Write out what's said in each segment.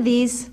these?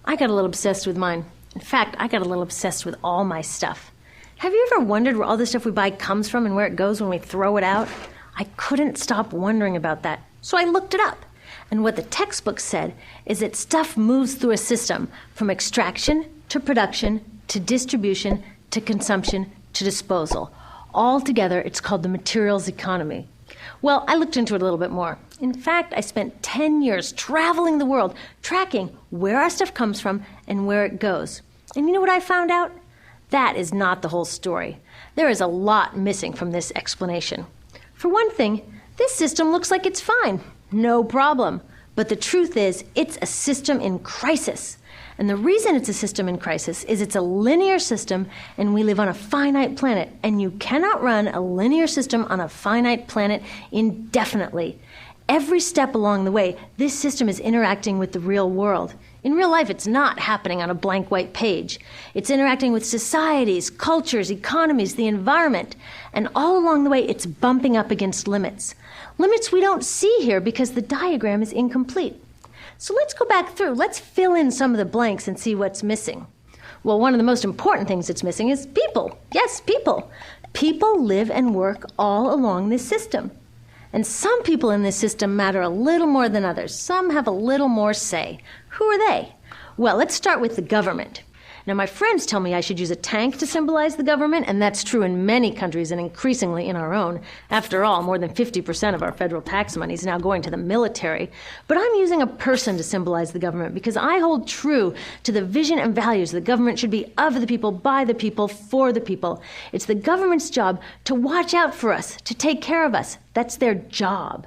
I got a little obsessed with mine. In fact, I got a little obsessed with all my stuff. Have you ever wondered where all the stuff we buy comes from and where it goes when we throw it out? I couldn't stop wondering about that, so I looked it up. And what the textbook said is that stuff moves through a system from extraction to production to distribution to consumption to disposal. All together, it's called the materials economy. Well, I looked into it a little bit more. In fact, I spent 10 years traveling the world, tracking where our stuff comes from and where it goes. And you know what I found out? That is not the whole story. There is a lot missing from this explanation. For one thing, this system looks like it's fine. No problem. But the truth is, it's a system in crisis. And the reason it's a system in crisis is it's a linear system and we live on a finite planet. And you cannot run a linear system on a finite planet indefinitely. Every step along the way, this system is interacting with the real world. In real life, it's not happening on a blank white page. It's interacting with societies, cultures, economies, the environment. And all along the way, it's bumping up against limits. Limits we don't see here because the diagram is incomplete. So let's go back through. Let's fill in some of the blanks and see what's missing. Well, one of the most important things that's missing is people. Yes, people. People live and work all along this system. And some people in this system matter a little more than others. Some have a little more say. Who are they? Well, let's start with the government. Now, my friends tell me I should use a tank to symbolize the government, and that's true in many countries and increasingly in our own. After all, more than 50% of our federal tax money is now going to the military. But I'm using a person to symbolize the government because I hold true to the vision and values the government should be of the people, by the people, for the people. It's the government's job to watch out for us, to take care of us. That's their job.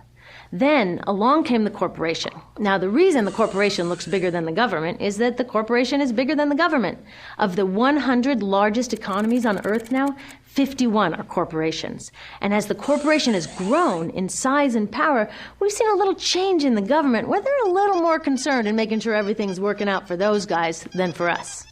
Then along came the corporation. Now, the reason the corporation looks bigger than the government is that the corporation is bigger than the government. Of the 100 largest economies on Earth now, 51 are corporations. And as the corporation has grown in size and power, we've seen a little change in the government where they're a little more concerned in making sure everything's working out for those guys than for us.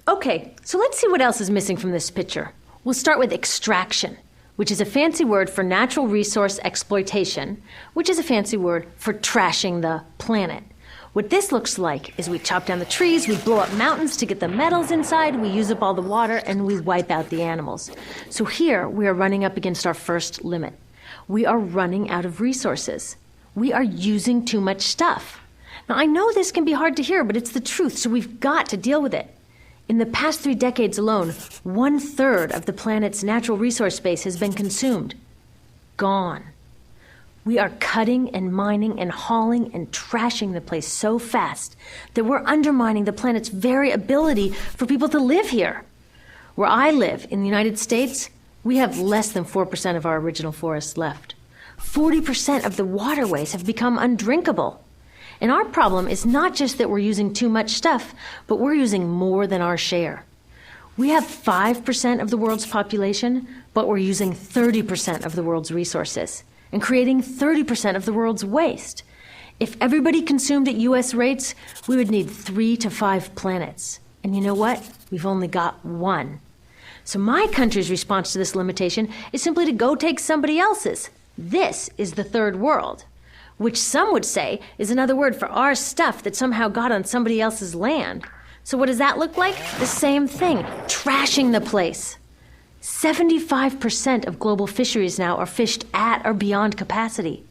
Okay, so let's see what else is missing from this picture. We'll start with extraction, which is a fancy word for natural resource exploitation, which is a fancy word for trashing the planet. What this looks like is we chop down the trees, we blow up mountains to get the metals inside, we use up all the water, and we wipe out the animals. So here we are running up against our first limit. We are running out of resources. We are using too much stuff. Now, I know this can be hard to hear, but it's the truth, so we've got to deal with it. In the past 3 decades alone, 1/3 of the planet's natural resource base has been consumed. Gone. We are cutting and mining and hauling and trashing the place so fast that we're undermining the planet's very ability for people to live here. Where I live, in the United States, we have less than 4% of our original forests left. 40% of the waterways have become undrinkable. And our problem is not just that we're using too much stuff, but we're using more than our share. We have 5% of the world's population, but we're using 30% of the world's resources and creating 30% of the world's waste. If everybody consumed at U.S. rates, we would need 3 to 5 planets. And you know what? We've only got 1. So my country's response to this limitation is simply to go take somebody else's. This is the third world, which some would say is another word for our stuff that somehow got on somebody else's land. So what does that look like? The same thing, trashing the place. 75% of global fisheries now are fished at or beyond capacity.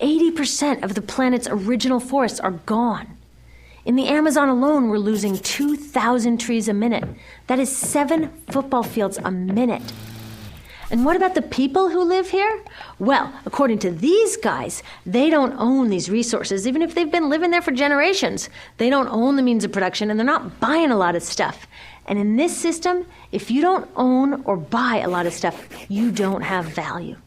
80% of the planet's original forests are gone. In the Amazon alone, we're losing 2,000 trees a minute. That is 7 football fields a minute. And what about the people who live here? Well, according to these guys, they don't own these resources, even if they've been living there for generations. They don't own the means of production, and they're not buying a lot of stuff. And in this system, if you don't own or buy a lot of stuff, you don't have value.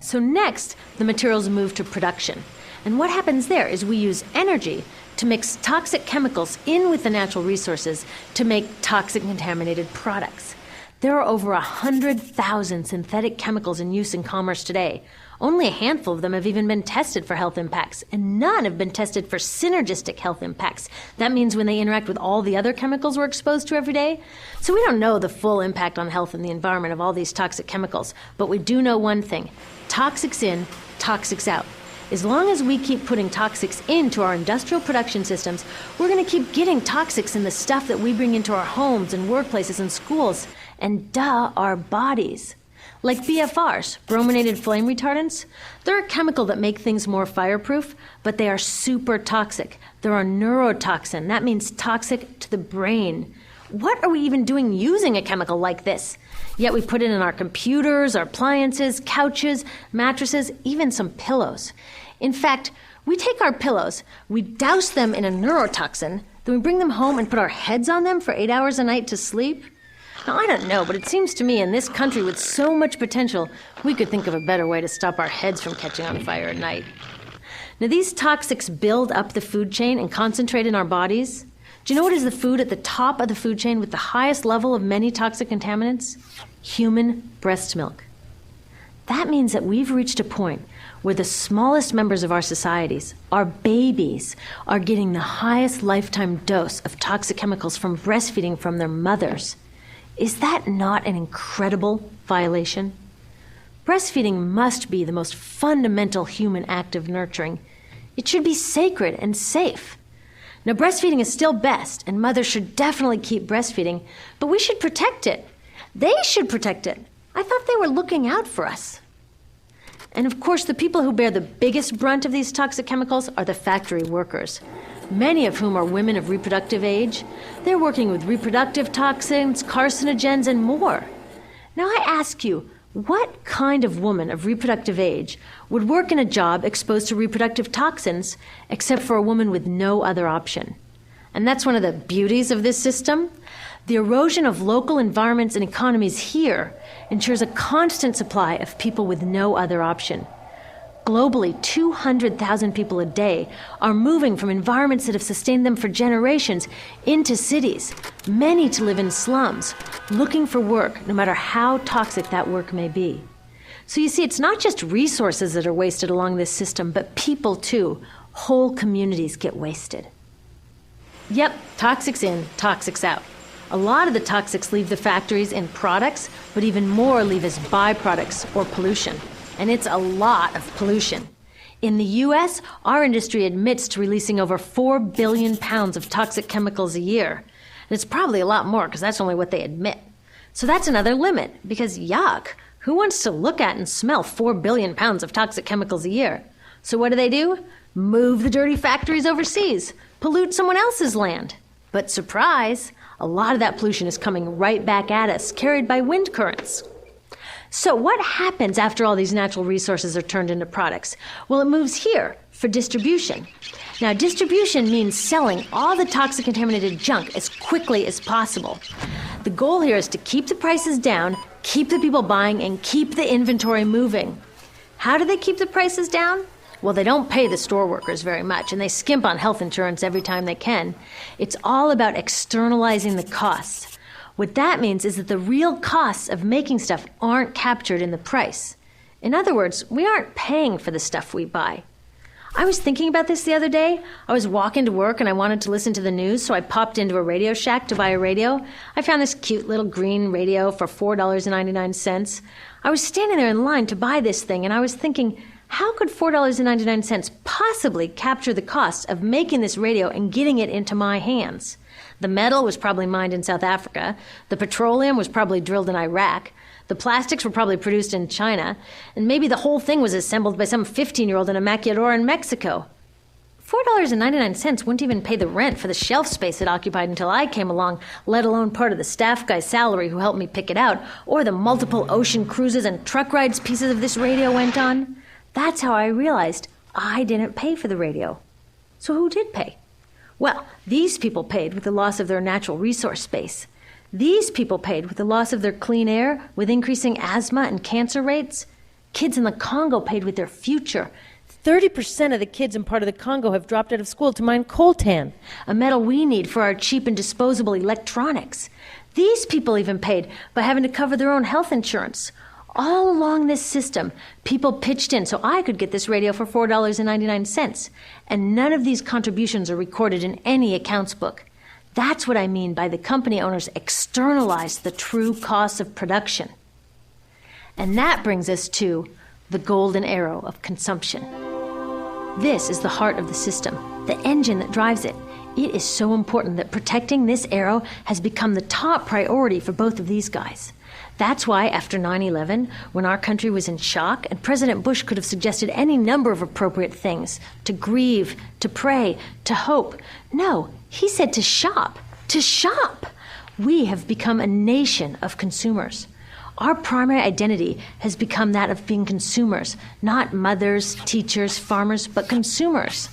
So next, the materials move to production. And what happens there is we use energy to mix toxic chemicals in with the natural resources to make toxic contaminated products. There are over 100,000 synthetic chemicals in use in commerce today. Only a handful of them have even been tested for health impacts, and none have been tested for synergistic health impacts. That means when they interact with all the other chemicals we're exposed to every day. So we don't know the full impact on health and the environment of all these toxic chemicals, but we do know one thing: toxics in, toxics out. As long as we keep putting toxics into our industrial production systems, we're going to keep getting toxics in the stuff that we bring into our homes and workplaces and schools, and our bodies. Like BFRs, brominated flame retardants, they're a chemical that make things more fireproof, but they are super toxic. They're a neurotoxin. That means toxic to the brain. What are we even doing using a chemical like this? Yet we put it in our computers, our appliances, couches, mattresses, even some pillows. In fact, we take our pillows, we douse them in a neurotoxin, then we bring them home and put our heads on them for 8 hours a night to sleep. Now, I don't know, but it seems to me in this country with so much potential, we could think of a better way to stop our heads from catching on fire at night. Now, these toxics build up the food chain and concentrate in our bodies. Do you know what is the food at the top of the food chain with the highest level of many toxic contaminants? Human breast milk. That means that we've reached a point where the smallest members of our societies, our babies, are getting the highest lifetime dose of toxic chemicals from breastfeeding from their mothers. Is that not an incredible violation? Breastfeeding must be the most fundamental human act of nurturing. It should be sacred and safe. Now, breastfeeding is still best, and mothers should definitely keep breastfeeding, but we should protect it. They should protect it. I thought they were looking out for us. And of course, the people who bear the biggest brunt of these toxic chemicals are the factory workers, many of whom are women of reproductive age. They're working with reproductive toxins, carcinogens, and more. Now I ask you, what kind of woman of reproductive age would work in a job exposed to reproductive toxins except for a woman with no other option? And that's one of the beauties of this system. The erosion of local environments and economies here ensures a constant supply of people with no other option. Globally, 200,000 people a day are moving from environments that have sustained them for generations into cities, many to live in slums, looking for work, no matter how toxic that work may be. So you see, it's not just resources that are wasted along this system, but people too. Whole communities get wasted. Yep, toxics in, toxics out. A lot of the toxics leave the factories in products, but even more leave as byproducts or pollution. And it's a lot of pollution. In the U.S., our industry admits to releasing over 4 billion pounds of toxic chemicals a year. And it's probably a lot more because that's only what they admit. So that's another limit, because yuck, who wants to look at and smell 4 billion pounds of toxic chemicals a year? So what do? Move the dirty factories overseas, pollute someone else's land. But surprise, a lot of that pollution is coming right back at us, carried by wind currents. So what happens after all these natural resources are turned into products? Well, it moves here for distribution. Now, distribution means selling all the toxic contaminated junk as quickly as possible. The goal here is to keep the prices down, keep the people buying, and keep the inventory moving. How do they keep the prices down? Well, they don't pay the store workers very much, and they skimp on health insurance every time they can. It's all about externalizing the costs. What that means is that the real costs of making stuff aren't captured in the price. In other words, we aren't paying for the stuff we buy. I was thinking about this the other day. I was walking to work and I wanted to listen to the news, so I popped into a Radio Shack to buy a radio. I found this cute little green radio for $4.99. I was standing there in line to buy this thing, and I was thinking, how could $4.99 possibly capture the cost of making this radio and getting it into my hands? The metal was probably mined in South Africa. The petroleum was probably drilled in Iraq. The plastics were probably produced in China. And maybe the whole thing was assembled by some 15-year-old in a maquiladora in Mexico. $4.99 wouldn't even pay the rent for the shelf space it occupied until I came along, let alone part of the staff guy's salary who helped me pick it out, or the multiple ocean cruises and truck rides pieces of this radio went on. That's how I realized I didn't pay for the radio. So who did pay? Well, these people paid with the loss of their natural resource space. These people paid with the loss of their clean air, with increasing asthma and cancer rates. Kids in the Congo paid with their future. 30% of the kids in part of the Congo have dropped out of school to mine coltan, a metal we need for our cheap and disposable electronics. These people even paid by having to cover their own health insurance. All along this system, people pitched in so I could get this radio for $4.99. And none of these contributions are recorded in any accounts book. That's what I mean by the company owners externalize the true costs of production. And that brings us to the golden arrow of consumption. This is the heart of the system, the engine that drives it. It is so important that protecting this arrow has become the top priority for both of these guys. That's why after 9/11, when our country was in shock, and President Bush could have suggested any number of appropriate things, to grieve, to pray, to hope. No, he said to shop. To shop! We have become a nation of consumers. Our primary identity has become that of being consumers, not mothers, teachers, farmers, but consumers.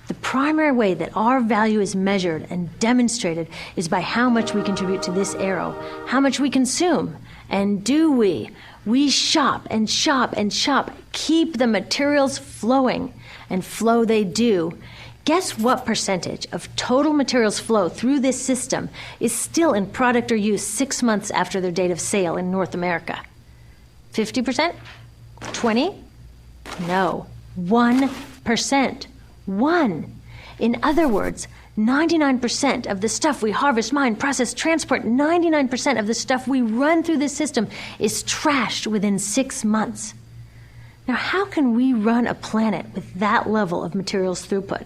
The primary way that our value is measured and demonstrated is by how much we contribute to this arrow, how much we consume. And do we? We shop and shop and shop, keep the materials flowing, and flow they do. Guess what percentage of total materials flow through this system is still in product or use 6 months after their date of sale in North America? 50%? 20%? No, 1%. 1. In other words, 99% of the stuff we harvest, mine, process, transport, 99% of the stuff we run through this system is trashed within 6 months. Now, how can we run a planet with that level of materials throughput?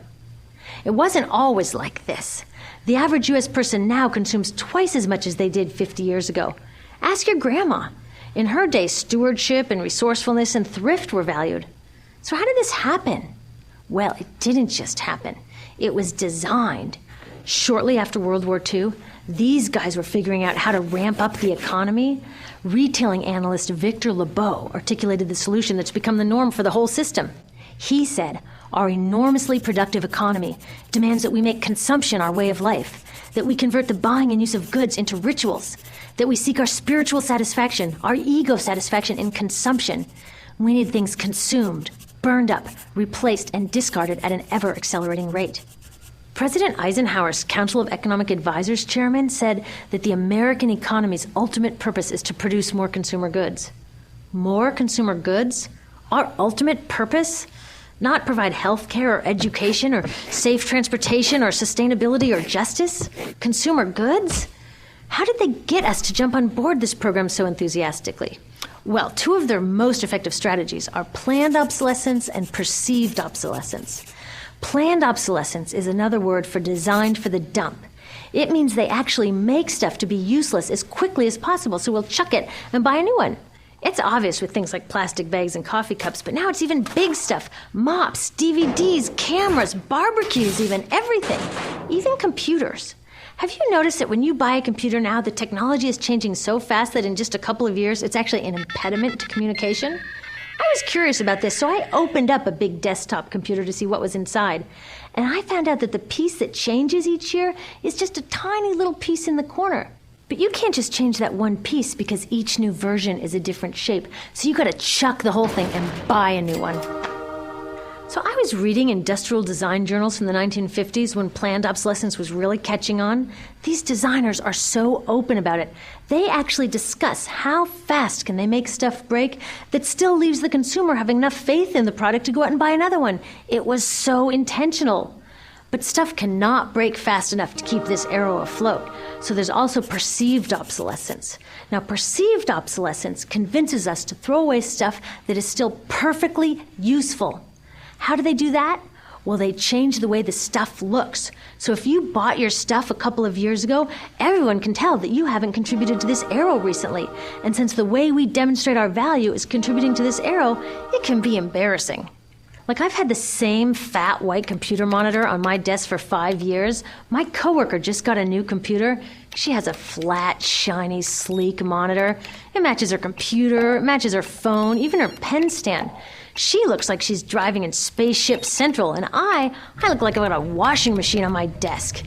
It wasn't always like this. The average U.S. person now consumes twice as much as they did 50 years ago. Ask your grandma. In her day, stewardship and resourcefulness and thrift were valued. So how did this happen? Well, it didn't just happen. It was designed. Shortly after World War II, these guys were figuring out how to ramp up the economy. Retailing analyst Victor Lebeau articulated the solution that's become the norm for the whole system. He said, our enormously productive economy demands that we make consumption our way of life, that we convert the buying and use of goods into rituals, that we seek our spiritual satisfaction, our ego satisfaction in consumption. We need things consumed, burned up, replaced, and discarded at an ever-accelerating rate. President Eisenhower's Council of Economic Advisors chairman said that the American economy's ultimate purpose is to produce more consumer goods. More consumer goods? Our ultimate purpose? Not provide health care or education or safe transportation or sustainability or justice? Consumer goods? How did they get us to jump on board this program so enthusiastically? Well, two of their most effective strategies are planned obsolescence and perceived obsolescence. Planned obsolescence is another word for designed for the dump. It means they actually make stuff to be useless as quickly as possible, so we'll chuck it and buy a new one. It's obvious with things like plastic bags and coffee cups, but now it's even big stuff. Mops, DVDs, cameras, barbecues even, everything. Even computers. Have you noticed that when you buy a computer now, the technology is changing so fast that in just a couple of years, it's actually an impediment to communication? I was curious about this, so I opened up a big desktop computer to see what was inside. And I found out that the piece that changes each year is just a tiny little piece in the corner. But you can't just change that one piece because each new version is a different shape. So you gotta chuck the whole thing and buy a new one. So I was reading industrial design journals from the 1950s when planned obsolescence was really catching on. These designers are so open about it. They actually discuss how fast can they make stuff break that still leaves the consumer having enough faith in the product to go out and buy another one. It was so intentional. But stuff cannot break fast enough to keep this arrow afloat. So there's also perceived obsolescence. Now, perceived obsolescence convinces us to throw away stuff that is still perfectly useful. How do they do that? Well, they change the way the stuff looks. So if you bought your stuff a couple of years ago, everyone can tell that you haven't contributed to this arrow recently. And since the way we demonstrate our value is contributing to this arrow, it can be embarrassing. Like, I've had the same fat white computer monitor on my desk for 5 years. My coworker just got a new computer. She has a flat, shiny, sleek monitor. It matches her computer, it matches her phone, even her pen stand. She looks like she's driving in Spaceship Central, and I look like I've got a washing machine on my desk.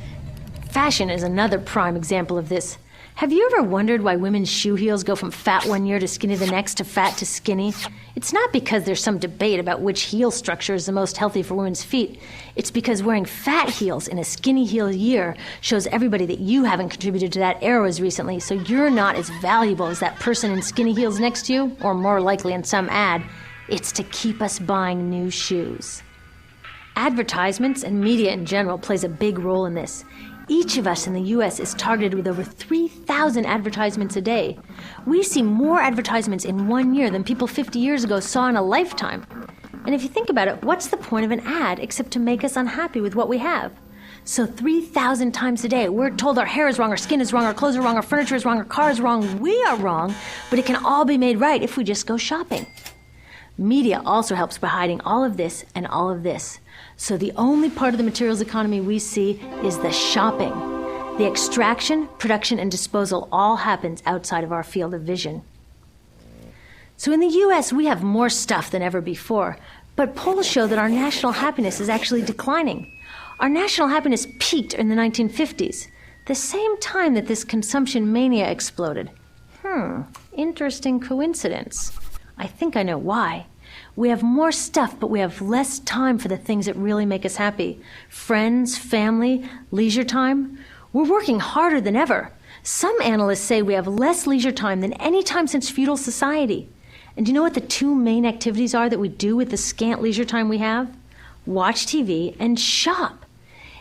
Fashion is another prime example of this. Have you ever wondered why women's shoe heels go from fat one year to skinny the next to fat to skinny? It's not because there's some debate about which heel structure is the most healthy for women's feet. It's because wearing fat heels in a skinny heel year shows everybody that you haven't contributed to that arrow as recently, so you're not as valuable as that person in skinny heels next to you, or more likely in some ad. It's to keep us buying new shoes. Advertisements and media in general plays a big role in this. Each of us in the U.S. is targeted with over 3,000 advertisements a day. We see more advertisements in 1 year than people 50 years ago saw in a lifetime. And if you think about it, what's the point of an ad except to make us unhappy with what we have? So 3,000 times a day, we're told our hair is wrong, our skin is wrong, our clothes are wrong, our furniture is wrong, our car is wrong. We are wrong, but it can all be made right if we just go shopping. Media also helps by hiding all of this and all of this. So the only part of the materials economy we see is the shopping. The extraction, production, and disposal all happens outside of our field of vision. So in the US, we have more stuff than ever before, but polls show that our national happiness is actually declining. Our national happiness peaked in the 1950s, the same time that this consumption mania exploded. Interesting coincidence. I think I know why. We have more stuff, but we have less time for the things that really make us happy. Friends, family, leisure time. We're working harder than ever. Some analysts say we have less leisure time than any time since feudal society. And do you know what the two main activities are that we do with the scant leisure time we have? Watch TV and shop.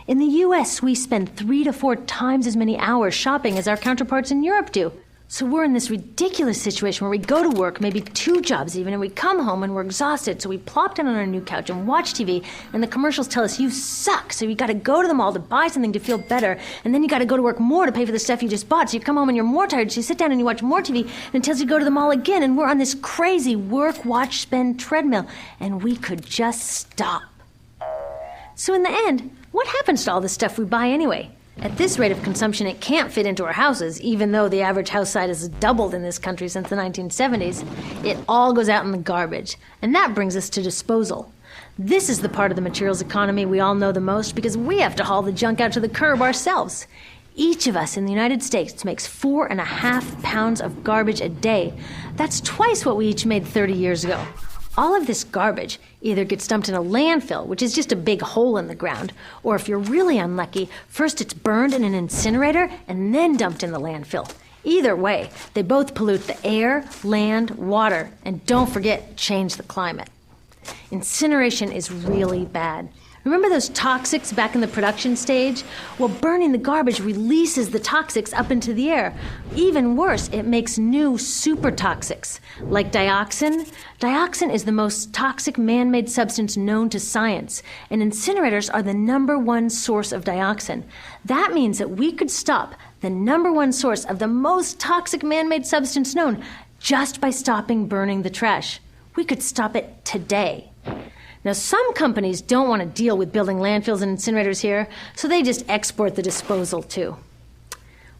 In the US, we spend 3 to 4 times as many hours shopping as our counterparts in Europe do. So we're in this ridiculous situation where we go to work, maybe 2 jobs even, and we come home and we're exhausted. So we plop down on our new couch and watch TV, and the commercials tell us you suck. So you got to go to the mall to buy something to feel better, and then you got to go to work more to pay for the stuff you just bought. So you come home and you're more tired, so you sit down and you watch more TV, and it tells you to go to the mall again. And we're on this crazy work, watch, spend treadmill, and we could just stop. So in the end, what happens to all the stuff we buy anyway? At this rate of consumption, it can't fit into our houses, even though the average house size has doubled in this country since the 1970s. It all goes out in the garbage. And that brings us to disposal. This is the part of the materials economy we all know the most because we have to haul the junk out to the curb ourselves. Each of us in the United States makes 4.5 pounds of garbage a day. That's twice what we each made 30 years ago. All of this garbage either gets dumped in a landfill, which is just a big hole in the ground, or if you're really unlucky, first it's burned in an incinerator and then dumped in the landfill. Either way, they both pollute the air, land, water, and don't forget, change the climate. Incineration is really bad. Remember those toxics back in the production stage? Well, burning the garbage releases the toxics up into the air. Even worse, it makes new super toxics, like dioxin. Dioxin is the most toxic man-made substance known to science, and incinerators are the #1 source of dioxin. That means that we could stop the #1 source of the most toxic man-made substance known just by stopping burning the trash. We could stop it today. Now, some companies don't want to deal with building landfills and incinerators here, so they just export the disposal too.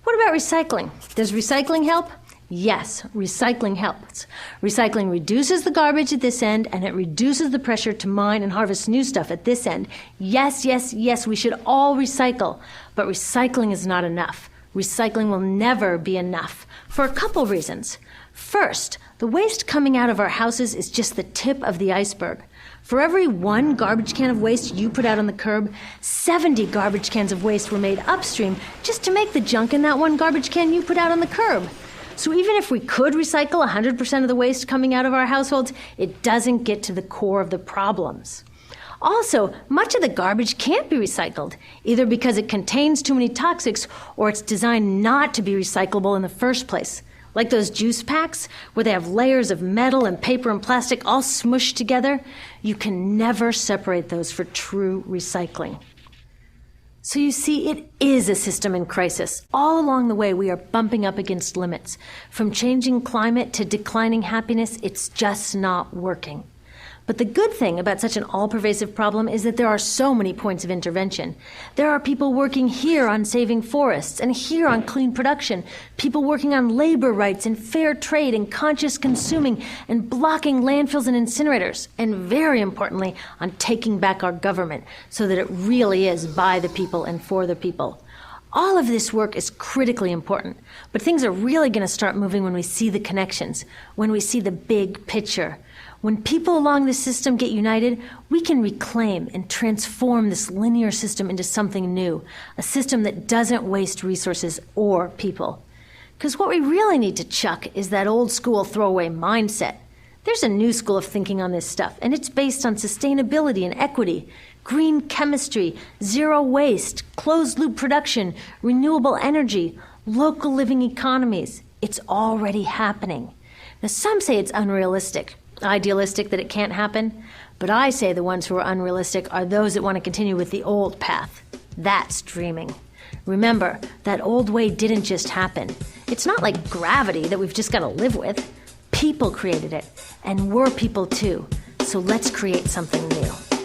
What about recycling? Does recycling help? Yes, recycling helps. Recycling reduces the garbage at this end, and it reduces the pressure to mine and harvest new stuff at this end. Yes, yes, yes, we should all recycle, but recycling is not enough. Recycling will never be enough for a couple reasons. First, the waste coming out of our houses is just the tip of the iceberg. For every 1 garbage can of waste you put out on the curb, 70 garbage cans of waste were made upstream just to make the junk in that 1 garbage can you put out on the curb. So even if we could recycle 100% of the waste coming out of our households, it doesn't get to the core of the problems. Also, much of the garbage can't be recycled, either because it contains too many toxics or it's designed not to be recyclable in the first place. Like those juice packs, where they have layers of metal and paper and plastic all smushed together, you can never separate those for true recycling. So you see, it is a system in crisis. All along the way, we are bumping up against limits. From changing climate to declining happiness, it's just not working. But the good thing about such an all-pervasive problem is that there are so many points of intervention. There are people working here on saving forests and here on clean production, people working on labor rights and fair trade and conscious consuming and blocking landfills and incinerators, and very importantly, on taking back our government so that it really is by the people and for the people. All of this work is critically important, but things are really going to start moving when we see the connections, when we see the big picture. When people along this system get united, we can reclaim and transform this linear system into something new, a system that doesn't waste resources or people. Because what we really need to chuck is that old school throwaway mindset. There's a new school of thinking on this stuff, and it's based on sustainability and equity, green chemistry, zero waste, closed-loop production, renewable energy, local living economies. It's already happening. Now, some say it's unrealistic, idealistic that it can't happen, But I say the ones who are unrealistic are those that want to continue with the old path. That's dreaming. Remember, that old way didn't just happen. It's not like gravity that we've just got to live with. People created it, and we're people too. So let's create something new.